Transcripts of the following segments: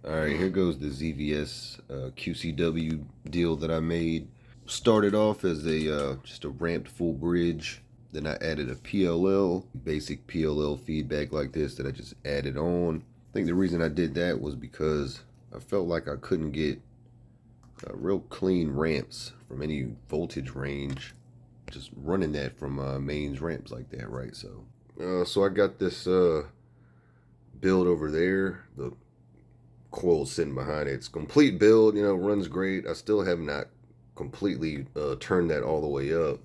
Alright, here goes the ZVS QCW deal that I made. Started off as a just a ramped full bridge. Then I added a PLL, basic PLL feedback like this that I just added on. I think the reason I did that was because I felt like I couldn't get real clean ramps from any voltage range just running that from mains ramps like that, right? So I got this build over there. The coil sitting behind it. It's complete build, runs great. I still have not completely turned that all the way up.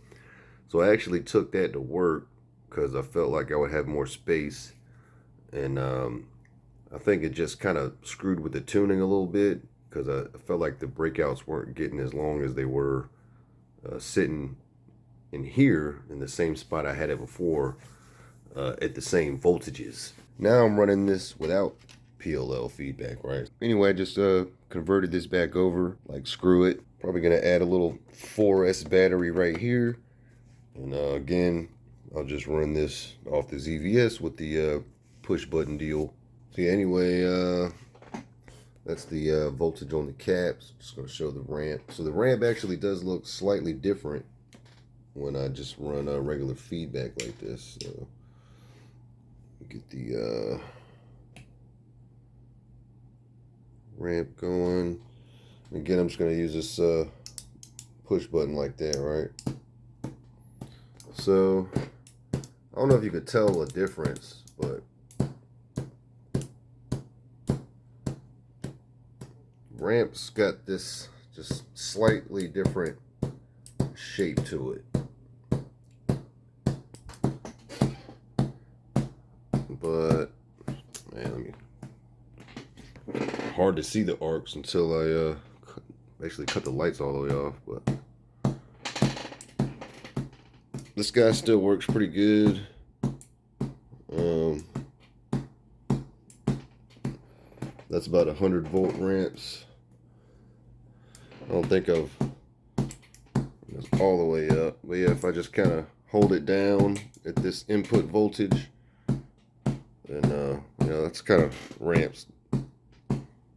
So I actually took that to work because I felt like I would have more space. And I think it just kind of screwed with the tuning a little bit because I felt like the breakouts weren't getting as long as they were sitting in here in the same spot I had it before at the same voltages. Now I'm running this without PLL feedback, right? Anyway, I just converted this back over, like screw it. Probably gonna add a little 4S battery right here. And again, I'll just run this off the ZVS with the push button deal. So yeah, anyway, that's the voltage on the caps. Just gonna show the ramp. So the ramp actually does look slightly different when I just run a regular feedback like this. So get the ramp going. Again, I'm just going to use this push button like that, right? So I don't know if you could tell a difference, but ramp's got this just slightly different shape to it. But man, hard to see the arcs until I actually cut the lights all the way off. But this guy still works pretty good. That's about 100-volt ramps. I don't think I've all the way up, but yeah, if I just kind of hold it down at this input voltage, then that's kind of ramps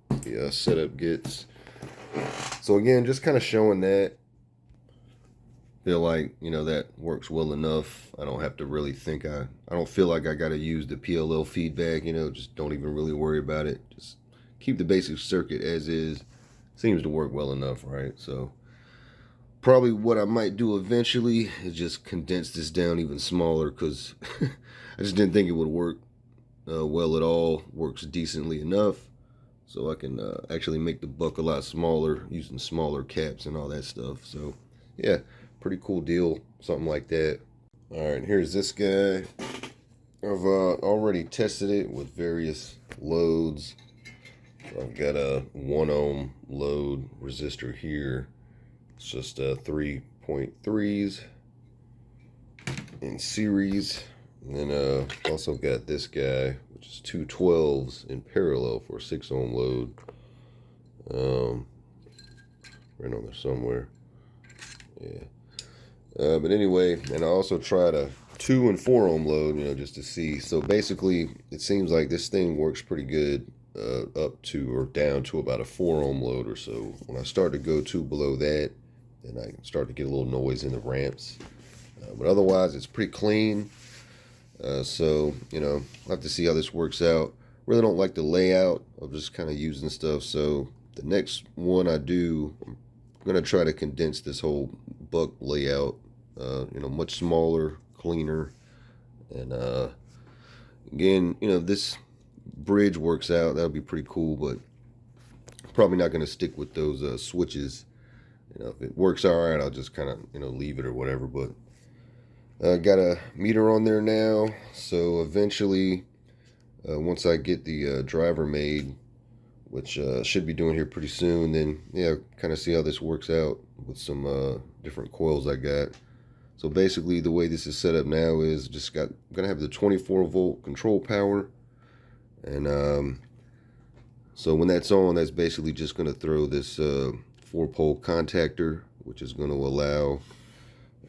the setup gets. So again, just kind of showing that. Feel like that works well enough. I don't have to really think. I don't feel like I got to use the PLL feedback. Just don't even really worry about it. Just keep the basic circuit as is. Seems to work well enough, right? So probably what I might do eventually is just condense this down even smaller, because I just didn't think it would work well at all. Works decently enough, so I can actually make the buck a lot smaller using smaller caps and all that stuff. So yeah, pretty cool deal, something like that. All right, here's this guy. I've already tested it with various loads. I've got a 1 ohm load resistor here. It's just 3.3s in series. And then also got this guy, which is 2 12s in parallel for a 6 ohm load. Right on there somewhere. Yeah. But anyway, and I also tried a 2 and 4 ohm load, just to see. So basically, it seems like this thing works pretty good up to or down to about a 4 ohm load or so. When I start to go below that, then I start to get a little noise in the ramps. But otherwise, it's pretty clean. So, I'll have to see how this works out. Really don't like the layout of just kind of using stuff. So the next one I do, I'm going to try to condense this whole buck layout, much smaller, cleaner. And again, this bridge works out. That'll be pretty cool, but probably not going to stick with those switches. If it works all right, I'll just kind of, leave it or whatever. But got a meter on there now, so eventually, once I get the driver made, which should be doing here pretty soon, then yeah, kind of see how this works out with some different coils I got. So basically, the way this is set up now is just gonna have the 24-volt control power, and so when that's on, that's basically just gonna throw this 4-pole contactor, which is going to allow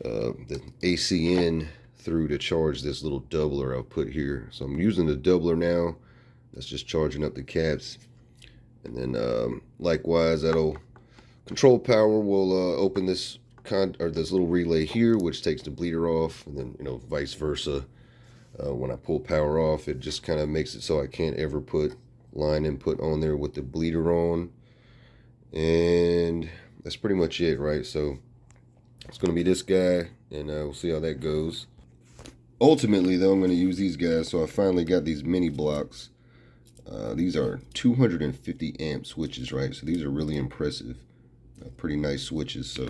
the ACN through to charge this little doubler I've put here. So I'm using the doubler now. That's just charging up the caps. And then likewise, that'll control power will open this this little relay here, which takes the bleeder off, and then, you know, vice versa. When I pull power off, it just kind of makes it so I can't ever put line input on there with the bleeder on. And that's pretty much it, right? So it's going to be this guy, and we'll see how that goes. Ultimately, though, I'm going to use these guys. So I finally got these mini blocks. These are 250 amp switches, right? So these are really impressive. Pretty nice switches. So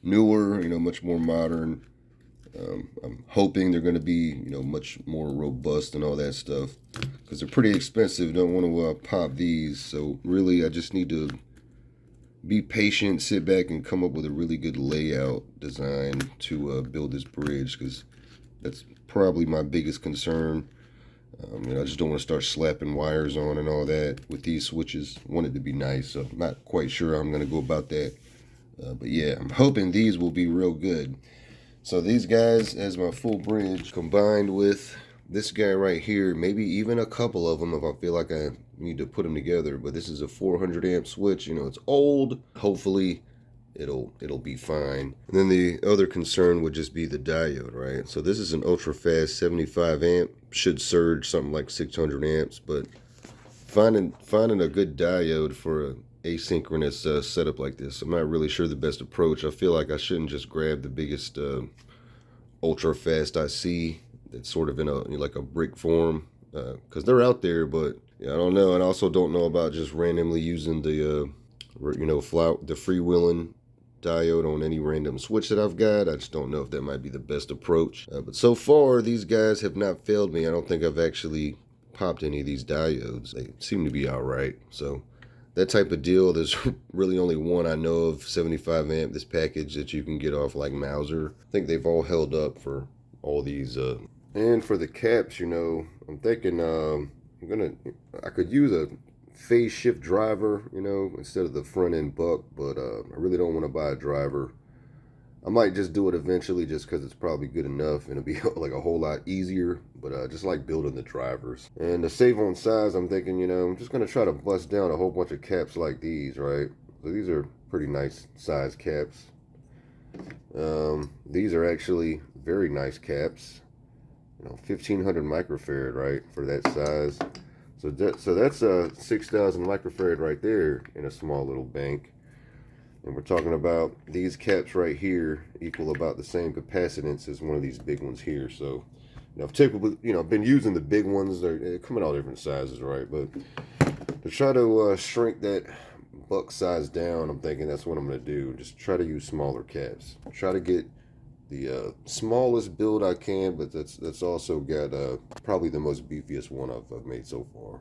newer, you know, much more modern. I'm hoping they're going to be, you know, much more robust and all that stuff, because they're pretty expensive. Don't want to pop these. So really, I just need to be patient, sit back, and come up with a really good layout design to build this bridge, because that's probably my biggest concern. You know, I just don't want to start slapping wires on and all that with these switches. I want it to be nice, so I'm not quite sure how I'm going to go about that. But yeah, I'm hoping these will be real good. So these guys as my full bridge, combined with this guy right here, maybe even a couple of them if I feel like I need to put them together. But this is a 400 amp switch. You know, it's old. Hopefully it'll be fine. And then the other concern would just be the diode, right? So this is an ultra fast 75 amp, should surge something like 600 amps, but finding a good diode for a asynchronous setup like this, I'm not really sure the best approach. I feel like I shouldn't just grab the biggest ultra fast I see that's sort of in a, you know, like a brick form, because they're out there, but yeah, I don't know. And I also don't know about just randomly using the you know, the freewheeling diode on any random switch that I've got. I just don't know if that might be the best approach. But so far, these guys have not failed me. I don't think I've actually popped any of these diodes. They seem to be all right. So that type of deal, there's really only one I know of, 75 amp, this package that you can get off like Mauser. I think they've all held up for all these. And for the caps, you know, I'm thinking I could use a phase shift driver, you know, instead of the front end buck, but I really don't want to buy a driver. I might just do it eventually, just because it's probably good enough and it'll be like a whole lot easier. But I just like building the drivers. And to save on size, I'm thinking, you know, I'm just going to try to bust down a whole bunch of caps like these, right? So these are pretty nice size caps. These are actually very nice caps. You know, 1500 microfarad, right, for that size. So that's a 6,000 microfarad right there in a small little bank. And we're talking about these caps right here equal about the same capacitance as one of these big ones here. So, you know, I've typically, you know, I've been using the big ones. They come in all different sizes, right? But to try to shrink that buck size down, I'm thinking that's what I'm going to do. Just try to use smaller caps. Try to get the smallest build I can, but that's also got probably the most beefiest one I've made so far.